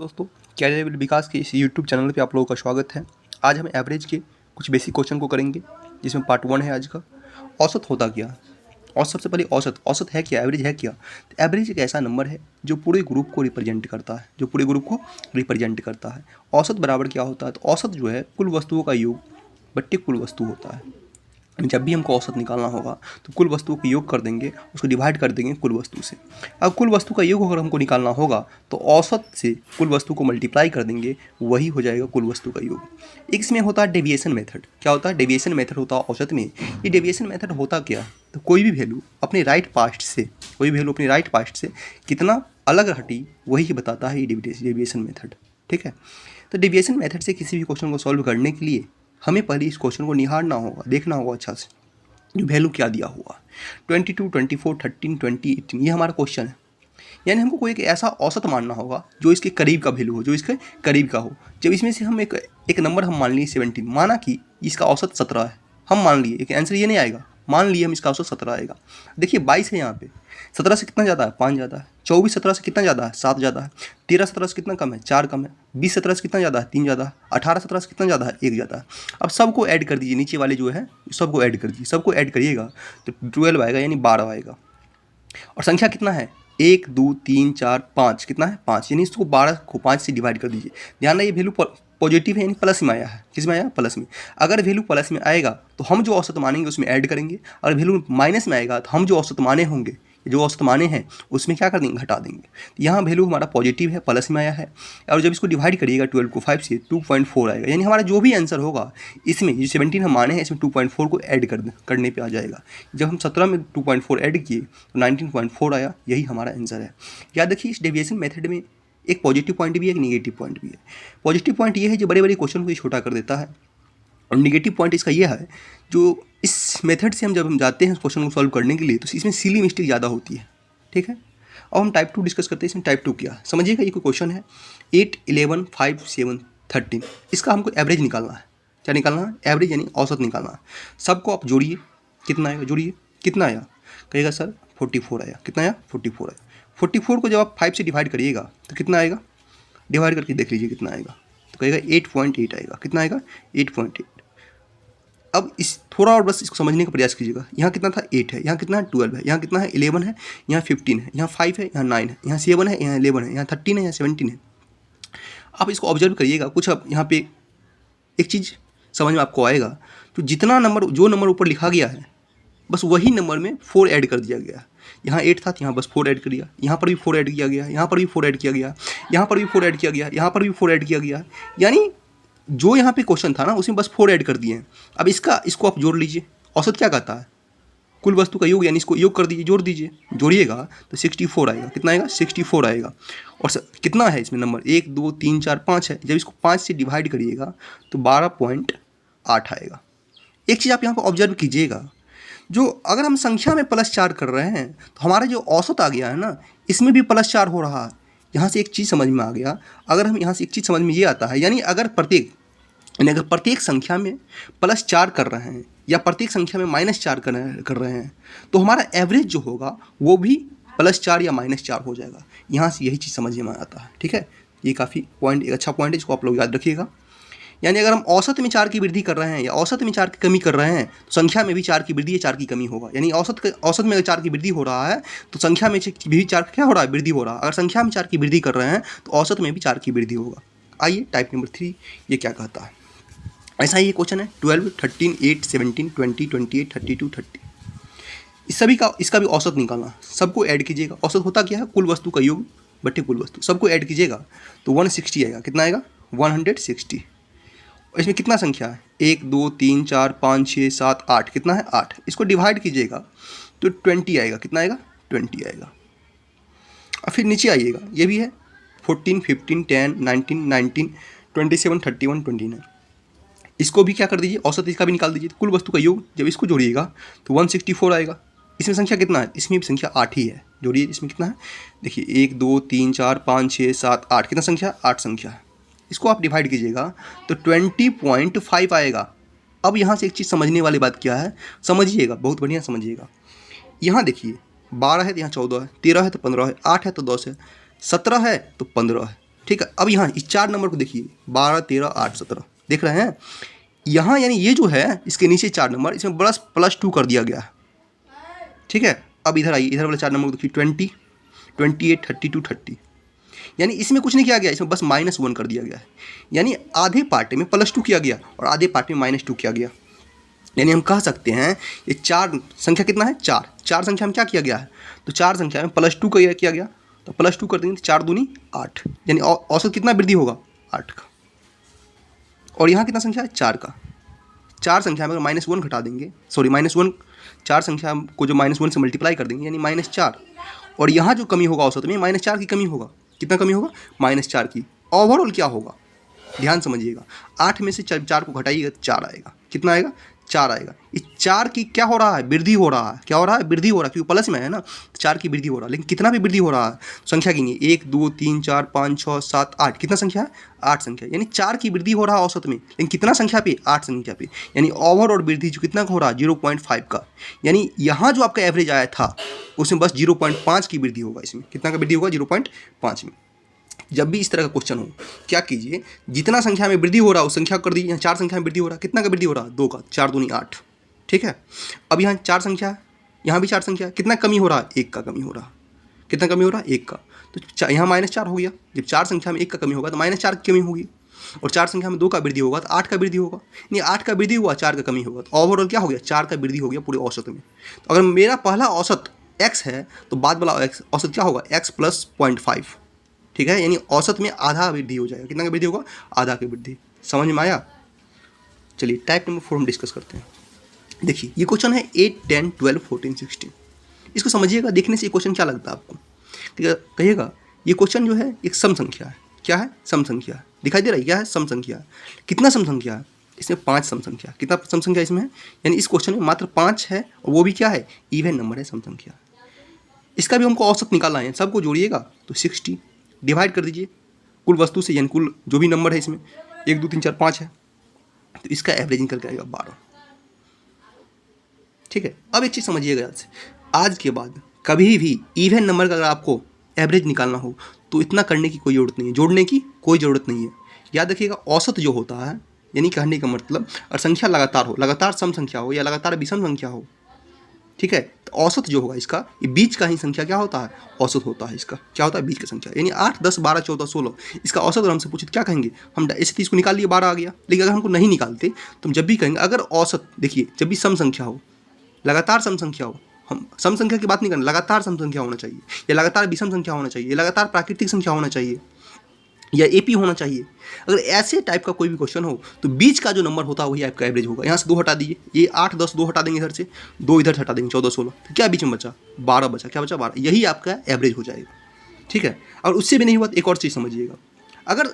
दोस्तों, कैरियर विकास के इस यूट्यूब चैनल पे आप लोगों का स्वागत है। आज हम एवरेज के कुछ बेसिक क्वेश्चन को करेंगे, जिसमें पार्ट 1 है आज का। औसत होता क्या? और सबसे पहले औसत है क्या, एवरेज है क्या? तो एवरेज एक ऐसा नंबर है जो पूरे ग्रुप को रिप्रेजेंट करता है। औसत बराबर क्या होता है? तो औसत जो है कुल वस्तुओं का योग बट्टे कुल वस्तु होता है। जब भी हमको औसत निकालना होगा तो कुल वस्तुओं का योग कर देंगे, उसको डिवाइड कर देंगे कुल वस्तु से। अब कुल वस्तु का योग अगर हमको निकालना होगा तो औसत से कुल वस्तु को मल्टीप्लाई कर देंगे, वही हो जाएगा कुल वस्तु का योग। एक इसमें होता है डेविएशन मेथड। क्या होता है? डेविएशन मेथड होता है औसत में। ये डेविएशन मेथड होता क्या? तो कोई भी वैल्यू अपने राइट पास्ट से कितना अलग हटी, वही बताता है ये डेविएशन मेथड। ठीक है, तो डेविएशन मेथड से किसी भी क्वेश्चन को सॉल्व करने के लिए हमें पहले इस क्वेश्चन को निहारना होगा, देखना होगा अच्छा से, जो वैल्यू क्या दिया हुआ 22, 24, 13, 20, 18, ये हमारा क्वेश्चन है। यानी हमको कोई एक ऐसा औसत मानना होगा जो इसके करीब का वैल्यू हो, जो इसके करीब का हो। जब इसमें से हम एक नंबर हम मान लिए 17, माना कि इसका औसत 17 है, हम मान लिए, एक आंसर ये नहीं आएगा, मान लिए हम इसका औसत 17 आएगा। देखिए 22 है यहाँ पे, 17 से कितना ज़्यादा है? 5 ज़्यादा है। 24 17 से कितना ज़्यादा है? 7 ज़्यादा है। 13 17 से कितना कम है? 4 कम है। 20 17 से कितना ज़्यादा है? 3 ज़्यादा है। 18 17 से कितना ज़्यादा है? 1 ज़्यादा है। अब सबको ऐड कर दीजिए, नीचे वाले जो है सबको ऐड कर दीजिए, सबको ऐड करिएगा तो 12 आएगा, यानी 12 आएगा। और संख्या कितना है? 1 2 3 4 5, कितना है? 5, यानी इसको 12 को 5 से डिवाइड कर दीजिए। ध्यान रहे ये वैल्यू पॉजिटिव है, यानी प्लस में आया है। किस में आया? प्लस में। अगर वैल्यू प्लस में आएगा तो हम जो औसत मानेंगे उसमें ऐड करेंगे, अगर वैल्यू माइनस में आएगा तो हम जो औसत माने होंगे, जो औसत माने हैं उसमें क्या कर देंगे? घटा देंगे। तो यहाँ वैल्यू हमारा पॉजिटिव है, प्लस में आया है। और जब इसको डिवाइड करिएगा 12 को 5 से, 2.4 आएगा। यानी हमारा जो भी आंसर होगा इसमें, जो 17 हम माने हैं, इसमें 2.4 को ऐड करने पे आ जाएगा। जब हम 17 में 2.4 ऐड किए तो 19.4 आया, यही हमारा आंसर है। याद रखिए इस डेविएशन मेथड में एक पॉजिटिव पॉइंट भी है, एक निगेटिव पॉइंट भी है। पॉजिटिव पॉइंट ये है जो बड़े बड़े क्वेश्चन को छोटा कर देता है, और निगेटिव पॉइंट इसका ये है जो इस मेथड से जब हम जाते हैं क्वेश्चन को सॉल्व करने के लिए तो इसमें सिली मिस्टेक ज़्यादा होती है। ठीक है, अब हम टाइप 2 डिस्कस करते हैं। इसमें टाइप 2 क्या? समझिएगा, ये कोई क्वेश्चन है 8 11 5 7 13, इसका हमको एवरेज निकालना है। क्या निकालना है? एवरेज, यानी औसत निकालना है। सबको आप जोड़िए, कितना आएगा? जोड़िए, कितना आया? कहेगा सर 44 आया। कितना आया? 44 आया। 44 को जब आप 5 से डिवाइड करिएगा तो कितना आएगा? डिवाइड करके देख लीजिए कितना आएगा। तो कहेगा 8.8 आएगा। कितना आएगा? 8.8। अब इस थोड़ा और बस इसको समझने का प्रयास कीजिएगा। यहाँ कितना था? 8 है, यहाँ कितना है? 12 है, यहाँ कितना है? 11 है, यहाँ 15 है, यहाँ 5 है, यहाँ 9 है, यहाँ 7 है, यहाँ 11 है, यहाँ 13 है, यहाँ 17 है। आप इसको ऑब्जर्व करिएगा कुछ। अब यहाँ पे एक चीज़ समझ में आपको आएगा, तो जितना नंबर, जो नंबर ऊपर लिखा गया है बस वही नंबर में 4 ऐड कर दिया गया। यहाँ 8 था तो यहाँ बस 4 ऐड कर दिया, यहाँ पर भी 4 ऐड किया गया, यहाँ पर भी 4 ऐड किया गया, यहाँ पर भी 4 ऐड किया गया, यहाँ पर भी 4 ऐड किया गया। यानी जो यहाँ पे क्वेश्चन था ना उसमें बस 4 ऐड कर दिए हैं। अब इसको आप जोड़ लीजिए। औसत क्या कहता है? कुल वस्तु का योग, यानी इसको योग कर दीजिए, जोड़ दीजिए। जोड़िएगा तो 64 आएगा। कितना आएगा? 64 आएगा। और कितना है इसमें नंबर? 1 2 3 4 5 है। जब इसको 5 से डिवाइड करिएगा तो 12.8 आएगा। एक चीज़ आप यहाँ पर ऑब्जर्व कीजिएगा, जो अगर हम संख्या में +4 कर रहे हैं तो हमारा जो औसत आ गया है ना, इसमें भी +4 हो रहा है। यहाँ से एक चीज़ समझ में आ गया। अगर हम यहाँ से एक चीज़ समझ में ये आता है, यानी अगर प्रत्येक संख्या में +4 कर रहे हैं या प्रत्येक संख्या में -4 कर रहे हैं तो हमारा एवरेज जो होगा वो भी +4 या -4 हो जाएगा। यहाँ से यही चीज़ समझ में आता है। ठीक है, ये काफ़ी पॉइंट, एक अच्छा पॉइंट है, इसको आप लोग याद रखिएगा। यानी अगर हम औसत में 4 की वृद्धि कर रहे हैं या औसत में 4 की कमी कर रहे हैं तो संख्या में भी 4 की वृद्धि या 4 की कमी होगा। यानी औसत में अगर 4 की वृद्धि हो रहा है तो संख्या में भी 4 क्या हो रहा है? वृद्धि हो रहा है। अगर संख्या में 4 की वृद्धि कर रहे हैं तो औसत में भी 4 की वृद्धि होगा। आइए टाइप नंबर 3 ये क्या कहता है। ऐसा ही ये क्वेश्चन है 12 13 8 17 20 28 32 30। इस सभी का, इसका भी औसत निकालना। सबको ऐड कीजिएगा। औसत होता क्या है? कुल वस्तु का योग बट्टे कुल वस्तु। सबको ऐड कीजिएगा तो 160 आएगा। कितना आएगा? 160। इसमें कितना संख्या है? 1 2 3 4 5 6 7 8। कितना है? 8। इसको डिवाइड कीजिएगा तो 20 आएगा। कितना आएगा? 20 आएगा। और फिर नीचे आइएगा, ये भी है 14 15 10 19 19 27 31 29। इसको भी क्या कर दीजिए? औसत इसका भी निकाल दीजिए। कुल वस्तु का योग जब इसको जोड़िएगा तो 164 आएगा। इसमें संख्या कितना है? इसमें भी संख्या 8 ही है। जोड़िए, इसमें कितना है? देखिए 1 2 3 4 5 6 7 8। कितना संख्या? 8 संख्या है। इसको आप डिवाइड कीजिएगा तो 20.5 आएगा। अब यहाँ से एक चीज़ समझने वाली बात क्या है, समझिएगा, बहुत बढ़िया समझिएगा। यहाँ देखिए 12 है तो यहाँ 14 है, 13 है तो 15 है, 8 है तो 10 है, 17 है तो 15 है। ठीक है। अब यहाँ इस 4 नंबर को देखिए, 12, 13, 8, 17 देख रहे हैं यहाँ, यानी ये जो है इसके नीचे 4 नंबर, इसमें +2 कर दिया गया है, ठीक है। अब इधर आइए, इधर वाले 4 नंबर को देखिए, 20, 28, 32, 30, यानी इसमें कुछ नहीं किया गया, इसमें बस -1 कर दिया गया है। यानी आधे पार्ट में +2 किया गया और आधे पार्ट में -2 किया गया। यानी हम कह सकते हैं ये 4 संख्या कितना है, 4 संख्या में क्या किया गया है, तो 4 संख्या में +2 किया गया, तो +2 कर देंगे तो 4 दूनी 8, यानी औसत कितना वृद्धि होगा, 8 का। और यहाँ कितना संख्या है, 4 का। 4 संख्या में अगर -1 घटा देंगे, सॉरी -1, 4 संख्या को जो -1 से मल्टीप्लाई कर देंगे यानी -4, और यहाँ जो कमी होगा औसत में -4 की कमी होगा। कितना कमी होगा, -4 की। ओवरऑल क्या होगा, ध्यान समझिएगा, 8 में से 4 को घटाइएगा तो 4 आएगा। कितना आएगा, 4 आएगा। इस 4 की क्या हो रहा है, वृद्धि हो रहा है। क्या हो रहा है, वृद्धि हो रहा है, क्योंकि प्लस में है ना, 4 की वृद्धि हो रहा है। लेकिन कितना भी वृद्धि हो रहा है, संख्या गिनिए, 1, 2, 3, 4, 5, 6, 7, 8, कितना संख्या है, 8 संख्या। यानी 4 की वृद्धि हो रहा है औसत में, लेकिन कितना संख्या पे, 8 संख्या पे। यानी ओवरऑल वृद्धि जो कितना हो रहा है, 0.5 का। यानी यहाँ जो आपका एवरेज आया था उसमें बस 0.5 की वृद्धि होगा। इसमें कितना का वृद्धि होगा, 0.5 में। जब भी इस तरह का क्वेश्चन हो, क्या कीजिए, जितना संख्या में वृद्धि हो रहा है उस संख्या को कर दीजिए। यहाँ 4 संख्या में वृद्धि हो रहा है, कितना का वृद्धि हो रहा है, 2 का, 4 दूनी 8, ठीक है। अब यहाँ 4 संख्या है, यहाँ भी 4 संख्या है, कितना कमी हो रहा है, 1 का कमी हो रहा है। कितना कमी हो रहा है, 1 का। तो यहाँ -4 हो गया। जब 4 संख्या में 1 का कमी होगा तो -4 की कमी होगी, और 4 संख्या में 2 का वृद्धि होगा तो 8 का वृद्धि होगा। नहीं, 8 का वृद्धि हुआ, 4 का कमी होगा, तो ओवरऑल क्या हो गया, 4 का वृद्धि हो गया पूरे औसत में। तो अगर मेरा पहला औसत x है तो बाद वाला औसत क्या होगा, x + 0.5, ठीक है। यानी औसत में आधा वृद्धि हो जाएगा। कितना का वृद्धि होगा, आधा की वृद्धि। समझ में आया। चलिए टाइप नंबर 4 हम डिस्कस करते हैं। देखिए ये क्वेश्चन है 8, 10, 12, 14, 16। इसको समझिएगा, देखने से ये क्वेश्चन क्या लगता है आपको, ठीक है। कहिएगा ये क्वेश्चन जो है एक सम संख्या है। क्या है, सम संख्या। दिखाई दे रहा है, क्या है, सम संख्या। कितना सम संख्या है, इसमें 5 सम संख्या। कितना सम संख्या इसमें है, यानी इस क्वेश्चन में मात्र 5 है, और वो भी क्या है, इवन नंबर है, सम संख्या। इसका भी हमको औसत निकालना है। सबको जोड़िएगा तो 60, डिवाइड कर दीजिए कुल वस्तु से, यानी कुल जो भी नंबर है इसमें 1, 2, 3, 4, 5 है, तो इसका एवरेज निकल के आएगा 12, ठीक है। अब एक चीज़ समझिएगा याद से, आज के बाद कभी भी इवन नंबर का अगर आपको एवरेज निकालना हो तो इतना करने की कोई ज़रूरत नहीं है, जोड़ने की कोई ज़रूरत नहीं है। याद रखिएगा, औसत जो होता है, यानी कहने का मतलब, और संख्या लगातार हो, लगातार सम संख्या हो या लगातार विषम संख्या हो, ठीक है, तो औसत जो होगा इसका, ये बीच का ही संख्या क्या होता है, औसत होता है। इसका क्या होता है, बीच का संख्या। यानी 8, 10, 12, 14, 16 इसका औसत अगर हमसे पूछे तो क्या कहेंगे हम, ऐसे तो इसको निकाल लिए 12 आ गया। लेकिन अगर हमको नहीं निकालते तो हम जब भी कहेंगे, अगर औसत, देखिए जब भी सम संख्या हो, लगातार सम संख्या हो, हम सम संख्या की बात नहीं करना, लगातार सम संख्या होना चाहिए, या लगातार विषम संख्या होना चाहिए, या लगातार प्राकृतिक संख्या होना चाहिए, या एपी होना चाहिए। अगर ऐसे टाइप का कोई भी क्वेश्चन हो तो बीच का जो नंबर होता है वही आपका एवरेज होगा। यहाँ से 2 हटा दीजिए, ये 8, 10, 2 हटा देंगे इधर से, 2 इधर से हटा देंगे, 14, 16, तो क्या बीच में बचा, 12 बचा। क्या बचा, 12। यही आपका एवरेज हो जाएगा, ठीक है। और उससे भी नहीं हुआ तो एक और चीज़ समझिएगा, अगर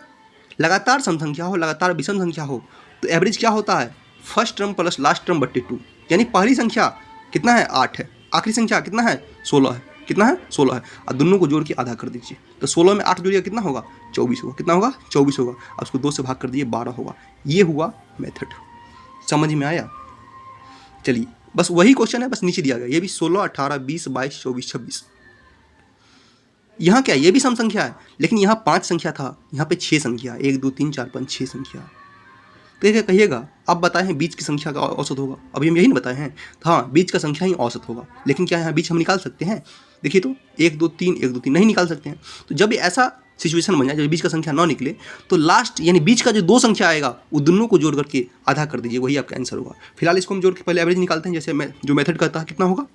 लगातार सम संख्या हो, लगातार विषम संख्या हो, तो एवरेज क्या होता है, first term plus last term बट्टे 2। यानी पहली संख्या कितना है, 8 है, आखिरी संख्या कितना है, 16 है। कितना है, 16 है, और दोनों को जोड़ के आधा कर दीजिए, तो 16 में 8 जोड़िएगा कितना होगा, 24 होगा। कितना होगा, 24 होगा। अब उसको 2 से भाग कर दीजिए, 12 होगा। ये हुआ मेथड। समझ में आया। चलिए बस वही क्वेश्चन है, बस नीचे दिया गया, ये भी 16, 18, 20, 22, 24, 26। यहाँ क्या है, ये भी सम संख्या है, लेकिन यहाँ 5 संख्या था, यहाँ पे 6 संख्या, 1, 2, 3, 4, 5, 6 संख्या। तो क्या कहिएगा, अब बताएं हैं बीच की संख्या का औसत होगा। अभी हम यही नहीं बताए हैं, तो हाँ बीच का संख्या ही औसत होगा। लेकिन क्या यहाँ बीच हम निकाल सकते हैं, देखिए तो 1, 2, 3, 1, 2, 3 नहीं निकाल सकते हैं। तो जब ऐसा सिचुएशन बन जाए जब बीच का संख्या ना निकले, तो लास्ट यानी बीच का जो 2 संख्या आएगा वो दोनों को जोड़ करके आधा कर दीजिए, वही आपका आंसर होगा। फिलहाल इसको हम जोड़ के पहले एवरेज निकालते हैं, जैसे मैं जो मेथड करता है। कितना होगा,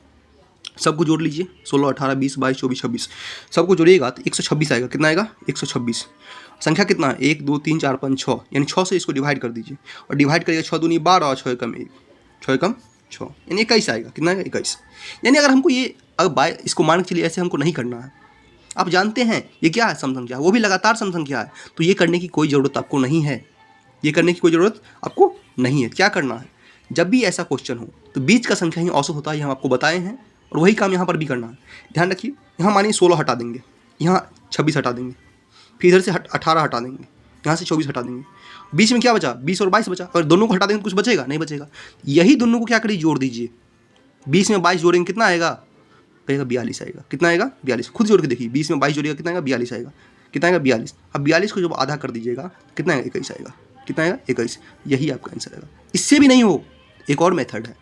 सबको जोड़ लीजिए, 16, 18, 20, 22, 24, 26 सबको जोड़िएगा तो 126 आएगा। कितना आएगा, 126। संख्या कितना है, 1, 2, 3, 4, 5, 6, यानी 6 से इसको डिवाइड कर दीजिए, और डिवाइड करिएगा 6 दूनी 12 और 6 कम 1, 6 कम 6, यानी 21 आएगा। कितना आएगा, 21। यानी अगर हमको ये अगर इसको मान के चलिए ऐसे हमको नहीं करना है, आप जानते हैं ये क्या है, सम संख्या, वो भी लगातार सम संख्या है, तो ये करने की कोई ज़रूरत आपको नहीं है। ये करने की कोई ज़रूरत आपको नहीं है। क्या करना है, जब भी ऐसा क्वेश्चन हो तो बीच का संख्या ही औसत होता है, ये हम आपको बताए हैं, और वही काम यहाँ पर भी करना है। ध्यान रखिए, यहाँ मानिए 16 हटा देंगे, यहाँ 26 हटा देंगे, फिर इधर से 18 हटा देंगे, यहाँ से 24 हटा देंगे, बीच में क्या बचा, 20 और 22 बचा। और दोनों को हटा देंगे तो कुछ बचेगा नहीं, बचेगा। यही दोनों को क्या करिए, जोड़ दीजिए। 20 में 22 जोड़ेंगे कितना आएगा, कहेगा 42 आएगा। कितना आएगा, 42। खुद जोड़ के देखिए, 20 में 22 जोड़ेगा कितना आएगा, 42 आएगा। कितना आएगा 42। अब 42 को जब आधा कर दीजिएगा कितना आएगा 21 आएगा। कितना आएगा 21। यही आपका आंसर आएगा। इससे भी नहीं हो, एक और मेथड है।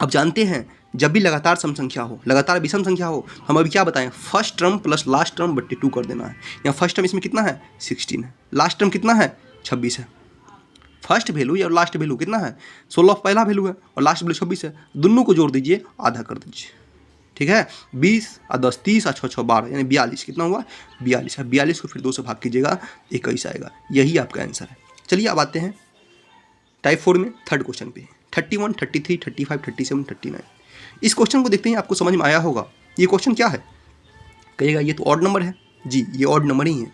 अब जानते हैं जब भी लगातार सम संख्या हो, लगातार विषम संख्या हो, हम अभी क्या बताएं, first term plus last term बट्टे 2 कर देना है। यहाँ फर्स्ट टर्म इसमें कितना है 16 है, लास्ट टर्म कितना है 26 है। फर्स्ट वैल्यू और लास्ट वैल्यू कितना है 16 पहला वैल्यू है और लास्ट वैल्यू 26 है, दोनों को जोड़ दीजिए आधा कर दीजिए। ठीक है, 20 और 10 30 और 6 6 12 यानी 42। कितना हुआ 42 है। 42 को फिर 2 से भाग कीजिएगा 21 आएगा। यही आपका आंसर है। चलिए अब आते हैं टाइप 4 में थर्ड क्वेश्चन पे। 31 33 35 37 39। इस क्वेश्चन को देखते ही आपको समझ में आया होगा ये क्वेश्चन क्या है। कहिएगा ये तो ऑड नंबर है। जी ये ऑड नंबर ही है,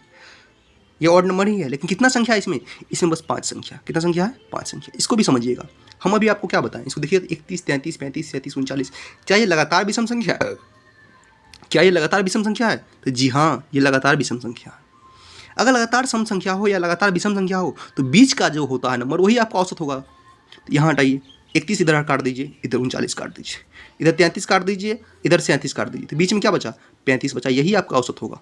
ये ऑड नंबर ही है, लेकिन कितना संख्या है इसमें, इसमें बस 5 संख्या। कितना संख्या है 5 संख्या। इसको भी समझिएगा। हम अभी आपको क्या बताएं, इसको देखिए 31 33 35 37 39। क्या ये लगातार विषम संख्या है? क्या ये लगातार विषम संख्या है? तो जी हाँ, ये लगातार विषम संख्या है। अगर लगातार सम संख्या हो या लगातार विषम संख्या हो तो बीच का जो होता है नंबर वही आपका औसत होगा। तो यहाँ हटाइए, 31 इधर काट दीजिए, इधर 39 काट दीजिए, इधर 33 काट दीजिए, इधर 37 काट दीजिए, तो बीच में क्या बचा 35 बचा। यही आपका औसत होगा।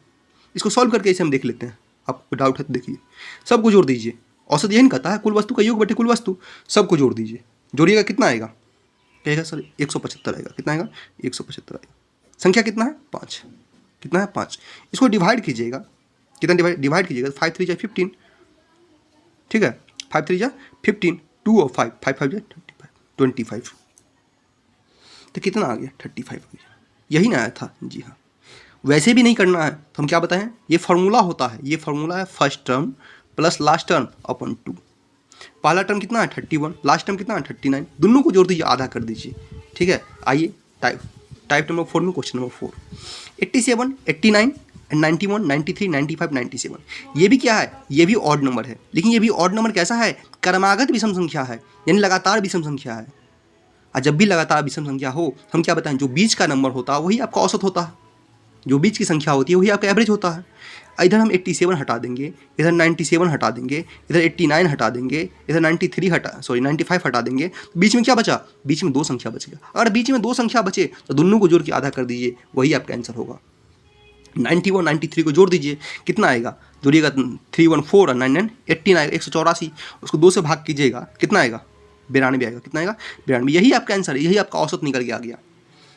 इसको सॉल्व करके इसे हम देख लेते हैं। आपको डाउट है तो देखिए, सबको जोड़ दीजिए। औसत यही नहीं कहता है कुल वस्तु का योग बटे कुल वस्तु। सबको जोड़ दीजिए, जोड़िएगा कितना आएगा, कहेगा सर 175 आएगा। कितना आएगा 175 आएगा। संख्या कितना है 5। कितना है 5। इसको डिवाइड कीजिएगा, कितना डिवाइड कीजिएगा 5 3 × 15। ठीक है, 5 3 × 15, 2 और 5 5 5 25। तो कितना आ गया 35 आ गया। यही ना आया था। जी हाँ, वैसे भी नहीं करना है तो हम क्या बताएं, ये फार्मूला होता है। ये फार्मूला है first term plus last term upon 2। पहला टर्म कितना है 31, लास्ट टर्म कितना है 39, दोनों को जोड़ दीजिए आधा कर दीजिए। ठीक है, आइए टाइप नंबर 4 में क्वेश्चन नंबर 4। 87 89 91 93 95 97। ये भी क्या है, ये भी ऑड नंबर है, लेकिन ये भी ऑड नंबर कैसा है, क्रमागत विषम संख्या है, यानी लगातार विषम संख्या है। और जब भी लगातार विषम संख्या हो हम क्या बताएं, जो बीच का नंबर होता है वही आपका औसत होता है। जो बीच की संख्या होती है वही आपका एवरेज होता है। इधर हम 87 हटा देंगे, इधर 97 हटा देंगे, इधर 89 हटा देंगे, इधर 95 हटा देंगे, तो बीच में क्या बचा, बीच में 2 संख्या बच गया। अगर बीच में 2 संख्या बचे तो दोनों को जोड़ के आधा कर दीजिए, वही आपका आंसर होगा। 91 93 को जोड़ दीजिए, कितना आएगा, जोड़िएगा 314 और 99 18 आएगा 184। उसको 2 से भाग कीजिएगा, कितना आएगा 92 आएगा। कितना आएगा 92। यही आपका आंसर है, यही आपका औसत निकल के आ गया।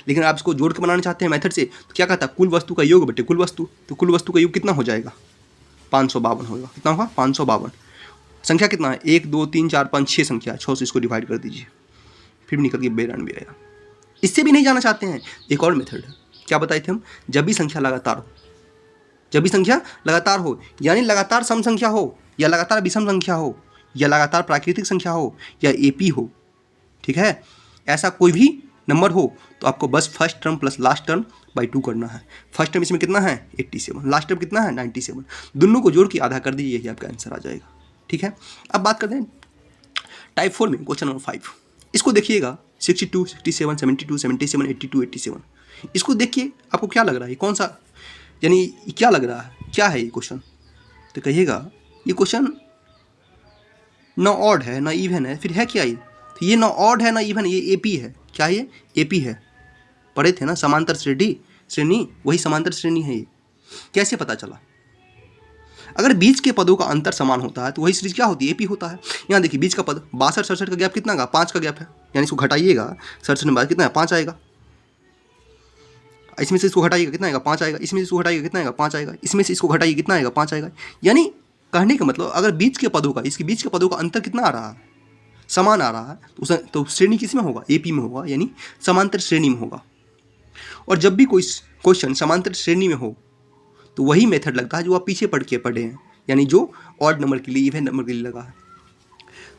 लेकिन आप इसको जोड़ के बनाना चाहते हैं मेथड से, तो क्या कहता है, कुल वस्तु का योग बटे कुल वस्तु। तो कुल वस्तु का योग कितना हो जाएगा 552 होगा। कितना होगा 552। संख्या कितना है 1 2 3 4 5 6 संख्या, 6 से इसको डिवाइड कर दीजिए, फिर निकल के 92 आएगा। इससे भी नहीं जाना चाहते हैं, एक और मेथड है। क्या बताए थे हम, जब भी संख्या लगातार हो, जब भी संख्या लगातार हो, यानी लगातार सम संख्या हो या लगातार विषम संख्या हो या लगातार प्राकृतिक संख्या हो या एपी हो, ठीक है, ऐसा कोई भी नंबर हो तो आपको बस first term plus last term by 2 करना है। फर्स्ट टर्म इसमें कितना है 87, लास्ट टर्म कितना है 97, दोनों को जोड़ के आधा कर दीजिए, यही आपका आंसर आ जाएगा। ठीक है, अब बात करते हैं टाइप 4 में क्वेश्चन नंबर 5। इसको देखिएगा 62 67 72 77 82 87। इसको देखिए आपको क्या लग रहा है, कौन सा, यानी क्या लग रहा है, क्या है ये क्वेश्चन, तो कहिएगा ये क्वेश्चन ना ऑड है ना इवन है, फिर है क्या ये, तो ये ना ऑड है ना इवन, ये एपी है। क्या ये एपी है, पढ़े थे ना समांतर श्रेणी, वही समांतर श्रेणी है। ये कैसे पता चला, अगर बीच के पदों का अंतर समान होता है तो वही सीरीज क्या होती है एपी होता है। यहाँ देखिए बीच का पद 62 67 का गैप कितना का 5 का गैप है, यानी इसको घटाइएगा 67 में कितना है 5 आएगा, इसमें से इसको घटाइएगा कितना आएगा 5 आएगा, इसमें से इसको घटाइएगा कितना आएगा 5 आएगा, इसमें से इसको घटाइए कितना आएगा 5 आएगा। यानी कहने का मतलब अगर बीच के पदों का, इसके बीच के पदों का अंतर कितना आ रहा है, समान आ रहा है, तो श्रेणी किस में होगा एपी में होगा, यानी समांतर श्रेणी में होगा। और जब भी कोई क्वेश्चन समांतर श्रेणी में हो तो वही मेथड लगता है जो आप पीछे पढ़े हैं, यानी जो ऑड नंबर के लिए इवन नंबर के लिए लगा है।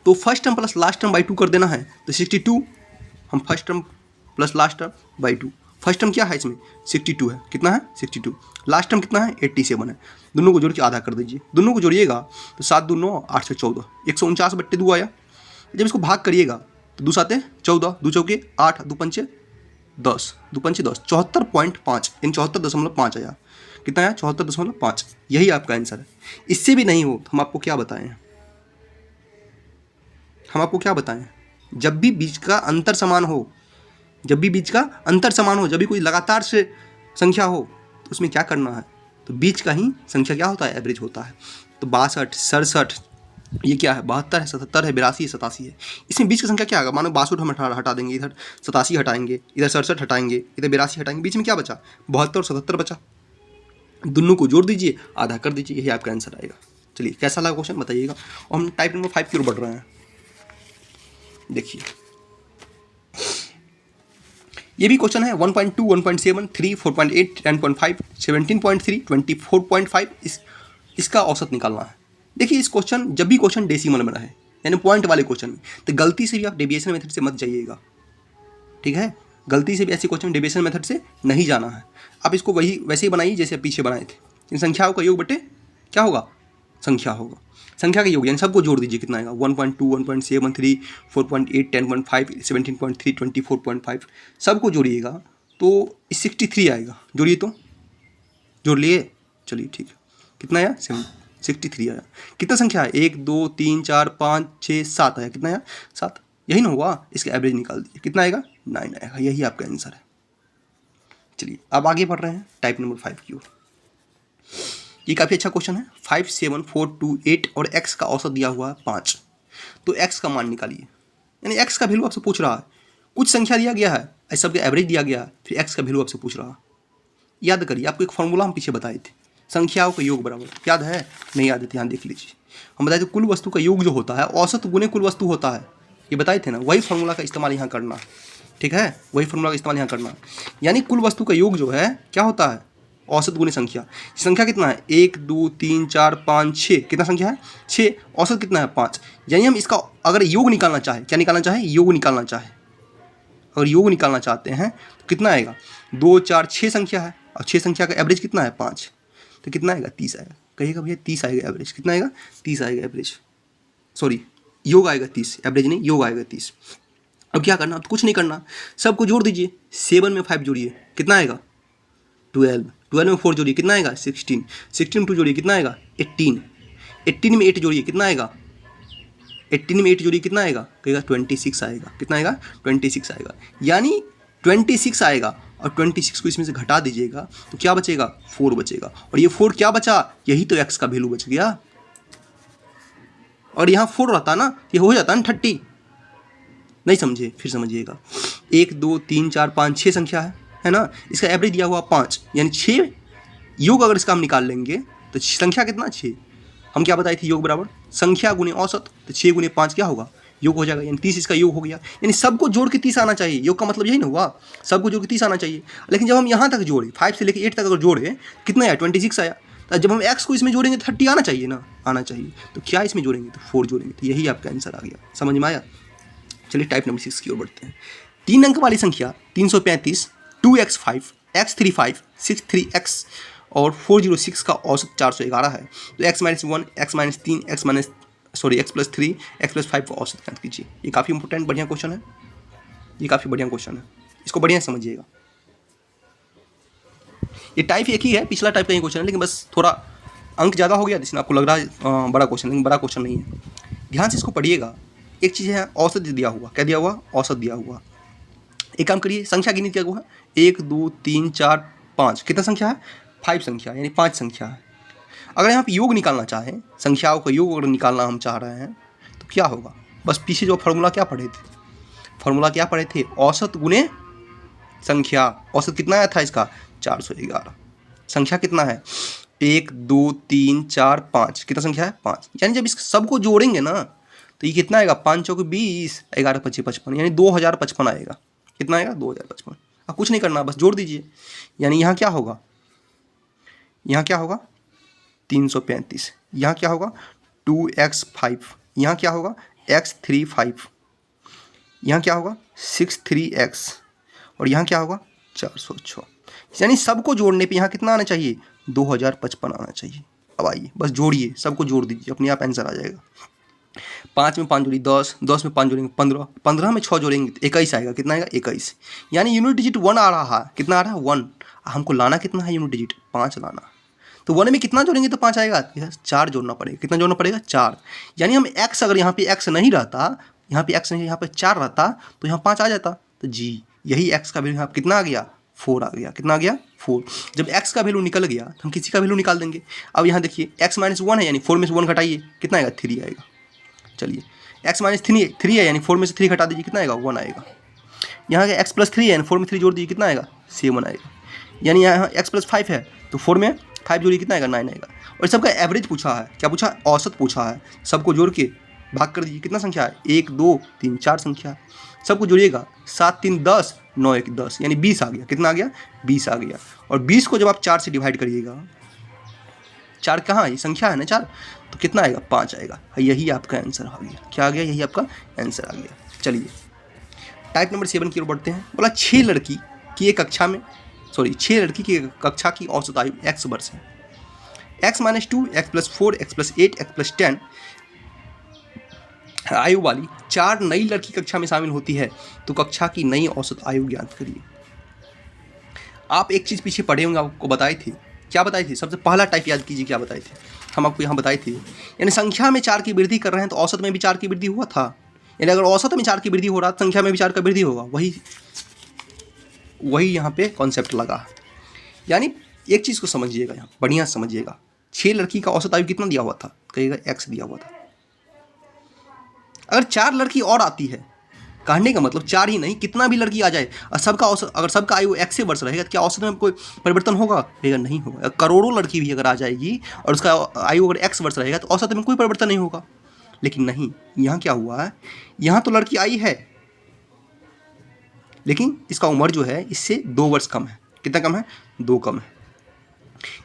तो first term plus last term by 2 कर देना है, तो 62 हम first term plus last term by 2। First term क्या है इसमें 62 है, कितना है 62, लास्ट टर्म कितना है 87 है, दोनों को जोड़ के आधा कर दीजिए, दोनों को जोड़िएगा तो 7 2 9 8 से 14 149 बट्टे 2 आया। जब इसको भाग करिएगा तो 2 7 14 2 चौके 8 2 पंचे 10 2 पंचे 10 74.5 यानी 74.5 आया। कितना आया 74.5, यही आपका आंसर है। इससे भी नहीं हो तो हम आपको क्या बताएं, जब भी बीच का अंतर समान हो, जब भी कोई लगातार से संख्या हो तो उसमें क्या करना है, तो बीच का ही संख्या क्या होता है, एवरेज होता है। तो 62, 67, ये क्या है, 72 है, 77 है, 82 है, 87 है। इसमें बीच की संख्या क्या आएगा, मानो 62 हम हटा देंगे, इधर 87 हटाएंगे, इधर 67 हटाएंगे, इधर 82 हटाएंगे, बीच में क्या बचा, 72 और 77 बचा। दोनों को जोड़ दीजिए, आधा कर दीजिए, यही आपका आंसर आएगा। चलिए कैसा लगा क्वेश्चन बताइएगा। और हम टाइप नंबर 5 की ओर बढ़ रहे हैं। देखिए ये भी क्वेश्चन है 1.2, 1.7, 3, 4.8, 10.5, 17.3, 24.5, इसका औसत निकालना है। देखिए इस क्वेश्चन, जब भी क्वेश्चन डेसिमल में रहे यानी पॉइंट वाले क्वेश्चन में, तो गलती से भी आप डेविएशन मेथड से मत जाइएगा, ठीक है। गलती से भी ऐसे क्वेश्चन डेविएशन मेथड से नहीं जाना है। आप इसको वही वैसे ही बनाइए जैसे पीछे बनाए थे। इन संख्याओं का योग बटे क्या होगा, संख्या होगा। संख्या का योग यानी सबको जोड़ दीजिए, कितना आएगा, 1.2, 1.7, 3, 4.8, 10.5, 17.3, 24.5, सबको जोड़िएगा तो 63 आएगा। जोड़िए तो, जोड़ लिए, चलिए ठीक है। कितना आया, 63 आया। कितना संख्या है, 1, 2, 3, 4, 5, 6, 7 आया। कितना आया, 7। यही ना हुआ, इसका एवरेज निकाल दिए, कितना आएगा, 9 आएगा। यही आपका आंसर है। चलिए अब आगे बढ़ रहे हैं टाइप नंबर 5 की ओर। ये काफ़ी अच्छा क्वेश्चन है। 5, 7, 4, 2, 8 और x का औसत दिया हुआ है 5। तो x का मान निकालिए, यानी x का वैल्यू आपसे पूछ रहा है। कुछ संख्या दिया गया है, इस सब का एवरेज दिया गया है, फिर x का वैल्यू आपसे पूछ रहा है। याद करिए, आपको एक फॉर्मूला हम पीछे बताए थे, संख्याओं का योग बराबर, याद है, नहीं याद है, ध्यान देख लीजिए। हम बताए थे कुल वस्तु का योग जो होता है औसत गुने कुल वस्तु होता है, ये बताए थे ना। वही फॉर्मूला का इस्तेमाल यहाँ करना, ठीक है, वही फॉर्मूला का इस्तेमाल यहाँ करना। यानी कुल वस्तु का योग जो है क्या होता है, औसत गुने संख्या। संख्या कितना है, 1, 2, 3, 4, 5, 6, कितना संख्या है, 6। औसत कितना है, 5। यानी हम इसका अगर योग निकालना चाहे, क्या निकालना चाहे, योग निकालना चाहे, अगर योग निकालना चाहते हैं तो कितना आएगा, 2, 4, 6 संख्या है और 6 संख्या का एवरेज कितना है, 5। तो कितना आएगा, 30 आएगा। कहिएगा भैया 30 आएगा एवरेज, कितना आएगा, 30 आएगा एवरेज, सॉरी योग आएगा 30, एवरेज नहीं, योग आएगा 30। अब क्या करना, अब कुछ नहीं करना, सबको जोड़ दीजिए। 7 में 5 जोड़िए, कितना आएगा, 12। 12 में 4 जोड़िए, कितना आएगा, 16। 16 में 2 जोड़िए, कितना आएगा, 18। 18 में 8 जोड़िए, कितना आएगा, 18 में 8 जोड़िए, कितना आएगा, कहेगा 26 आएगा। कितना आएगा, 26 आएगा। यानी 26 आएगा और 26 को इसमें से घटा दीजिएगा तो क्या बचेगा, 4 बचेगा। और ये 4 क्या बचा, यही तो x का वैल्यू बच गया। और यहाँ 4 रहता ना, ये हो जाता ना 30। नहीं समझे, फिर समझिएगा। 1, 2, 3, 4, 5, 6 संख्या है ना, इसका एवरेज दिया हुआ 5, यानी 6 योग अगर इसका हम निकाल लेंगे तो संख्या कितना, 6। हम क्या बताए थे, योग बराबर संख्या गुने औसत, तो 6 गुने 5 क्या होगा, योग हो जाएगा, यानी 30 इसका योग हो गया। यानी सबको जोड़ के 30 आना चाहिए, योग का मतलब यही ना हुआ, सबको जोड़ के 30 आना चाहिए। लेकिन जब हम यहाँ तक जोड़े, 5 से लेकर 8 तक अगर जोड़े, कितना आया, 26 आया। तो जब हम x को इसमें जोड़ेंगे तो 30 आना चाहिए ना, आना चाहिए। तो क्या इसमें जोड़ेंगे, तो 4 जोड़ेंगे, तो यही आपका आंसर आ गया। समझ में आया। चलिए टाइप नंबर 6 की ओर बढ़ते हैं। 3 अंक वाली संख्या 335, 2x5, x35, 63x और 406 का औसत 411 है। तो x - 1, x - 3, x + 3, x + 5 का औसत ज्ञात कीजिए। ये काफ़ी इंपॉर्टेंट बढ़िया क्वेश्चन है, ये काफ़ी बढ़िया क्वेश्चन है, इसको बढ़िया समझिएगा। ये टाइप एक ही है, पिछला टाइप का ही क्वेश्चन है, लेकिन बस थोड़ा अंक ज़्यादा हो गया जिसमें आपको लग रहा है बड़ा क्वेश्चन, लेकिन बड़ा क्वेश्चन नहीं है। ध्यान से इसको पढ़िएगा। एक चीज़ है औसत दिया हुआ, क्या दिया हुआ, औसत दिया हुआ। एक काम करिए, संख्या गिनी दिया हुआ है, 1, 2, 3, 4, 5, कितना संख्या है, 5 संख्या, यानी 5 संख्या है। अगर यहाँ पे योग निकालना चाहें, संख्याओं का योग अगर निकालना हम चाह रहे हैं तो क्या होगा, बस पीछे जो फार्मूला क्या पढ़े थे, फार्मूला क्या पढ़े थे, औसत गुने संख्या। औसत कितना आया था इसका, 411। संख्या कितना है, 1, 2, 3, 4, 5, कितना संख्या है, 5। यानी जब इस सबको जोड़ेंगे ना तो ये कितना आएगा, 5 चौके 20, 11 × 5 = 55, यानी 2055 आएगा। कितना आएगा, 2055। अब कुछ नहीं करना, बस जोड़ दीजिए। यानी यहाँ क्या होगा, यहाँ क्या होगा, 335, यहाँ क्या होगा, 2x5, यहाँ क्या होगा, x35, यहाँ क्या होगा, 63x और यहाँ क्या होगा, 406। यानी सबको जोड़ने पे यहाँ कितना आना चाहिए, 2055 आना चाहिए। अब आइए बस जोड़िए, सबको जोड़ दीजिए, अपने आप आंसर आ जाएगा। 5 में 5 जोड़ी 10, 10 में 5 जोड़ेंगे 15, 15 में 6 जोड़ेंगे तो 21 आएगा। कितना आएगा, 21। यानी यूनिट डिजिट 1 आ रहा है। कितना आ रहा है, 1। हमको लाना कितना है, यूनिट डिजिट 5 लाना। तो 1 में कितना जोड़ेंगे तो 5 आएगा, 4 जोड़ना पड़ेगा। कितना जोड़ना पड़ेगा, 4। यानी हम x, अगर यहाँ पे x नहीं रहता, यहाँ पे x नहीं, यहाँ पे 4 रहता तो यहाँ 5 आ जाता। तो जी यही x का वैल्यू यहाँ कितना आ गया, 4 आ गया। कितना आ गया? 4। जब x का वैल्यू निकल गया तो हम किसी का वैल्यू निकाल देंगे। अब यहाँ देखिए x माइनस 1 है, यानी 4 में से 1 घटाइए, कितना आएगा? 3 आएगा। चलिए x माइनस 3 है, यानी 4 में से 3 घटा दीजिए, कितना आएगा? 1 आएगा। यहाँ का x प्लस 3 है, यानी 4 में 3 जोड़ दीजिए, कितना आएगा? 7 आएगा। यानी यहाँ x प्लस 5 है, तो 4 में 5 जोड़िए, कितना आएगा? 9 आएगा। और सबका एवरेज पूछा है, क्या पूछा? औसत पूछा है। सबको जोड़ के भाग कर दीजिए, कितना संख्या है? 1 2 3 4 संख्या है। सबको जोड़िएगा, 7 3 10, 9 1 10, यानी 20 आ गया। कितना आ गया? 20 आ गया। और 20 को जब आप 4 से डिवाइड करिएगा, 4 कहाँ? ये संख्या है ना 4, तो कितना आएगा? 5 आएगा। यही आपका आंसर आ गया। क्या आ गया? यही आपका आंसर आ गया। चलिए टाइप नंबर 7 की ओर बढ़ते हैं। बोला 6 लड़की की एक कक्षा की औसत आयु x वर्ष है। x minus 2, x plus 4, x plus 8, x plus 10 आयु वाली 4 नई लड़की कक्षा में शामिल होती है, तो कक्षा की नई औसत आयु ज्ञात करिए। आप एक चीज़ पीछे पढ़े होंगे, आपको बताई थी। क्या बताई थी? सबसे पहला टाइप याद कीजिए, क्या बताई थी? हम आपको यहाँ बताई थी, यानी संख्या में 4 की वृद्धि कर रहे हैं तो औसत में भी 4 की वृद्धि हुआ था। यानी अगर औसत में 4 की वृद्धि हो रहा तो संख्या में भी 4 का वृद्धि होगा। वही यहाँ पे कॉन्सेप्ट लगा। यानी एक चीज़ को समझिएगा, यहाँ बढ़िया समझिएगा। 6 लड़की का औसत आयु कितना दिया हुआ था? कहिएगा x दिया हुआ था। अगर 4 लड़की और आती है, कहने का मतलब 4 ही नहीं, कितना भी लड़की आ जाए और सबका औसत, अगर सबका आयु x से वर्ष रहेगा तो क्या औसत में कोई परिवर्तन होगा? कहेगा नहीं होगा। करोड़ों लड़की भी अगर आ जाएगी और उसका आयु अगर x वर्ष रहेगा तो औसत में कोई परिवर्तन नहीं होगा। लेकिन नहीं, यहाँ क्या हुआ है? यहाँ तो लड़की आई है, लेकिन इसका उम्र जो है इससे 2 वर्ष कम है। कितना कम है? 2 कम है।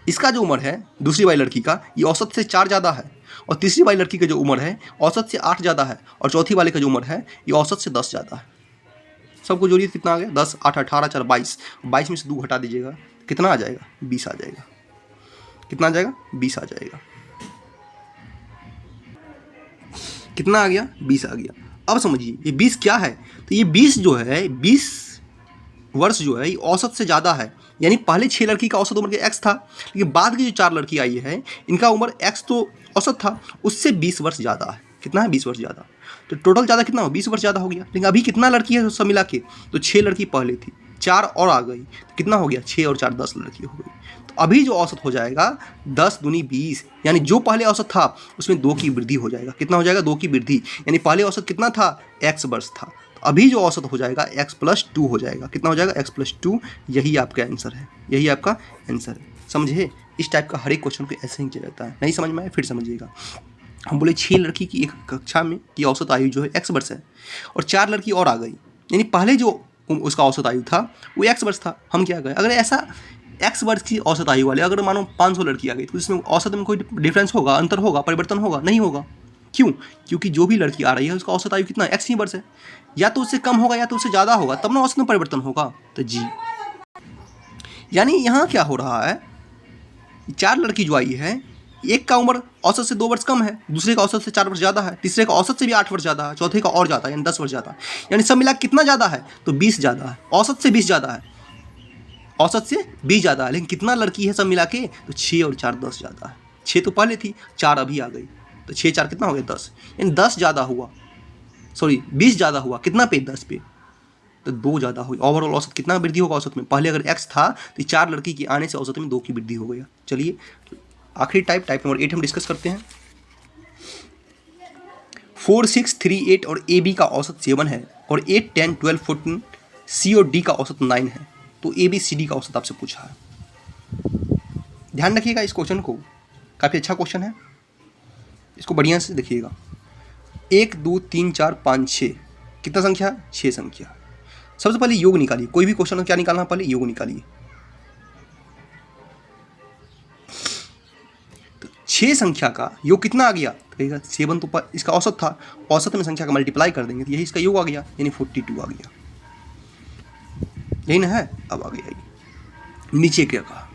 इसका जो उम्र है दूसरी वाली लड़की का, ये औसत से 4 ज़्यादा है। और तीसरी वाली लड़की का जो उम्र है औसत से 8 ज़्यादा है। और चौथी वाले का जो उम्र है ये औसत से 10 ज़्यादा है। सबको जोड़िए, कितना आ गया? 10 8 18 4 22। 22 में से 2 हटा दीजिएगा, कितना आ जाएगा? 20 आ जाएगा। कितना आ जाएगा? 20 आ जाएगा। कितना आ गया? 20 आ गया। अब समझिए ये 20 क्या है? तो ये 20 जो है, 20 वर्ष जो है ये औसत से ज़्यादा है। यानी पहले 6 लड़की का औसत उम्र के x था, लेकिन बाद की जो 4 लड़की आई है इनका उम्र x तो औसत था, उससे 20 वर्ष ज़्यादा है। कितना है? 20 वर्ष ज़्यादा। तो टोटल ज़्यादा कितना हो? 20 वर्ष ज़्यादा हो गया। लेकिन अभी कितना लड़की है सब मिला के? तो 6 लड़की पहले थी, 4 और आ गई, तो कितना हो गया? 6 और 4 10 लड़की हो गई। तो अभी जो औसत हो जाएगा 10 दूनी 20, यानी जो पहले औसत था उसमें 2 की वृद्धि हो जाएगा। कितना हो जाएगा? 2 की वृद्धि। यानी पहले औसत कितना था? x वर्ष था, तो अभी जो औसत हो जाएगा x प्लस 2 हो जाएगा। कितना हो जाएगा? x plus 2। यही आपका आंसर है। यही आपका आंसर है। समझे? इस टाइप का हर एक क्वेश्चन को ऐसे ही किया जाता है। नहीं समझ में आया? फिर समझिएगा। हम बोले 6 लड़की की एक कक्षा में की औसत आयु जो है x वर्ष है, और 4 लड़की और आ गई, यानी पहले जो उसका औसत आयु था वो x वर्ष था। हम क्या गए, अगर ऐसा x वर्ष की औसत आयु वाले अगर मानो 500 लड़की आ गई तो इसमें औसत में कोई डिफरेंस होगा? अंतर होगा? परिवर्तन होगा? नहीं होगा। क्यों? क्योंकि जो भी लड़की आ रही है उसका औसत आयु कितना? x ही वर्ष है। या तो उससे कम होगा या तो उससे ज़्यादा होगा, तब ना औसत में परिवर्तन होगा। तो जी, यानी यहाँ क्या हो रहा है? 4 लड़की जो आई है, एक का उम्र औसत से 2 वर्ष कम है, दूसरे का औसत से 4 वर्ष ज़्यादा है, तीसरे का औसत से भी 8 वर्ष ज़्यादा है, चौथे का और ज़्यादा है, यानी 10 वर्ष ज़्यादा है। यानी सब मिला कितना ज़्यादा है? तो 20 ज़्यादा है। औसत से 20 ज़्यादा है। औसत से 20 ज़्यादा है। लेकिन कितना लड़की है सब मिला के? तो 6 और 4 10 ज़्यादा है। 6 तो पहले थी, 4 अभी आ गई, तो 6 4 कितना हो गया? 10। यानी 10 ज़्यादा हुआ, सॉरी 20 ज़्यादा हुआ। कितना पे? 10 पे। तो 2 ज़्यादा हुई। ओवरऑल औसत कितना वृद्धि होगा औसत में? पहले अगर x था तो 4 लड़की के आने से औसत में 2 की वृद्धि हो गया। चलिए आखिरी टाइप नंबर 8 हम डिस्कस करते हैं। 4 6 3 8 और AB का औसत 7 है, और 8 10 12 14 C और D का औसत 9 है। तो ABCD का औसत आपसे पूछा है। ध्यान रखिएगा इस क्वेश्चन को, काफ़ी अच्छा क्वेश्चन है, इसको बढ़िया से देखिएगा। 1 2 3 4 5 6 कितना संख्या? 6 संख्या। सबसे पहले योग निकालिए। कोई भी क्वेश्चन क्या निकालना? पहले योग निकालिए। तो 6 संख्या का योग कितना आ गया? तो कहेगा 7 तो इसका औसत था, औसत में संख्या का मल्टीप्लाई कर देंगे तो यही इसका योग आ गया, यानी 42 आ गया। यही ना है? अब आ गया नीचे क्या कहा?